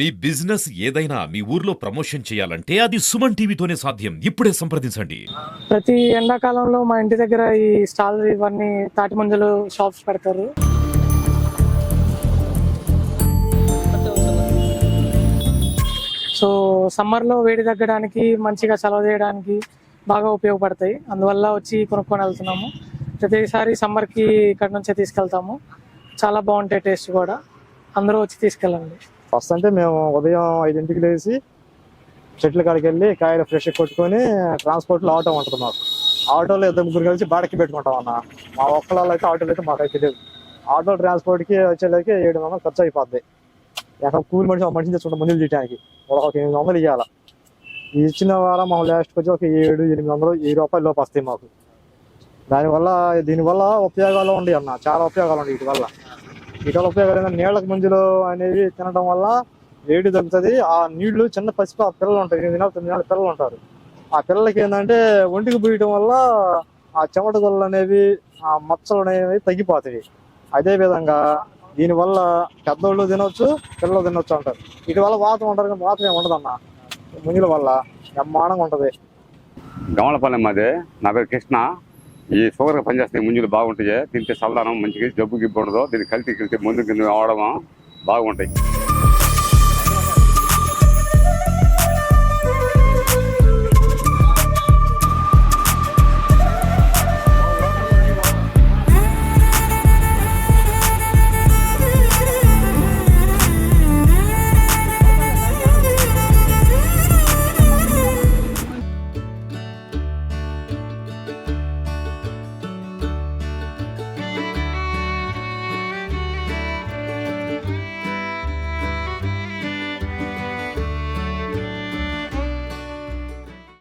మీ business ఏదైనా మీ ఊర్లో promotion చేయాలంటే అది సుమన్ టీవీతోనే సాధ్యం. ఇప్పుడే సంప్రదించండి. ప్రతి ఎండాకాలంలో మా ఇంటి దగ్గర ఈ స్టాల్ ఇవన్నీ తాటి ముంజలు షాప్స్ పెడతారు. సో సమ్మర్లో వేడి తగ్గడానికి మంచిగా చలవ చేయడానికి బాగా ఉపయోగపడతాయి. అందువల్ల వచ్చి కొనుక్కొని వెళ్తున్నాము. ప్రతిసారి సమ్మర్కి ఇక్కడ నుంచే తీసుకెళ్తాము. చాలా బాగుంటాయి, టేస్ట్ కూడా. అందరూ వచ్చి తీసుకెళ్ళండి. ఫస్ట్ అంటే మేము ఉదయం 5ంటికి లేచి చెట్ల కాడికి వెళ్ళి కాయలు ఫ్రెష్ కొట్టుకొని ట్రాన్స్పోర్ట్లో ఆటో ఉంటుంది మాకు. ఆటోలో ఇద్దరు ముగ్గురు కలిసి బాడకి పెట్టుకుంటాం అన్న. మా ఒక్కళ్ళు అయితే ఆటోలో అయితే మాకైతే తెలియదు. ఆటో ట్రాన్స్పోర్ట్కి వచ్చేలాకి 700 ఖర్చు అయిపోద్ది. ఎక్కడ కూలి మనిషి ఒక మనిషిని తెచ్చుకుంటాం మందులు తీయడానికి ఒక 800 ఇవ్వాలి. ఇచ్చిన వారం మా లాస్ట్కి వచ్చి ఒక 700-800 రూపాయల లోపు వస్తాయి మాకు. దీనివల్ల ఉపయోగాలు ఉన్నాయి అన్న, చాలా ఉపయోగాలు ఉన్నాయి. వీటి వల్ల ఉపయోగాలు ఏంటంటే నీళ్ళకి ముంజలు అనేవి తినడం వల్ల వేడి తగ్గుతుంది. ఆ నీళ్లు చిన్న పసిపి ఆ పిల్లలు ఉంటాయి, 8 నెలలు 9 నెలల పిల్లలు ఉంటారు. ఆ పిల్లలకి ఏంటంటే ఒంటికి పూయటం వల్ల ఆ చెమట గొల్లలు అనేవి ఆ మచ్చలు అనేవి తగ్గిపోతాయి. అదేవిధంగా దీనివల్ల పెద్దోళ్ళు తినొచ్చు, పిల్లలు తినొచ్చు అంటారు. వీటి వల్ల వాతం ఉంటారు కానీ వాతం ఏమి ఉండదన్న. ముంజల వల్ల బ్రహ్మాండంగా ఉంటుంది. గమలపాలెం అదే. నా పేరు కృష్ణ. ఈ షుగర్గా పనిచేస్తాయి ముంజులు బాగుంటాయి. తింటే చల్లదనం మంచిగా, జబ్బు గిబ్బు ఉండదు. దీన్ని కలిసి ముందు కింద అవడం బాగుంటాయి.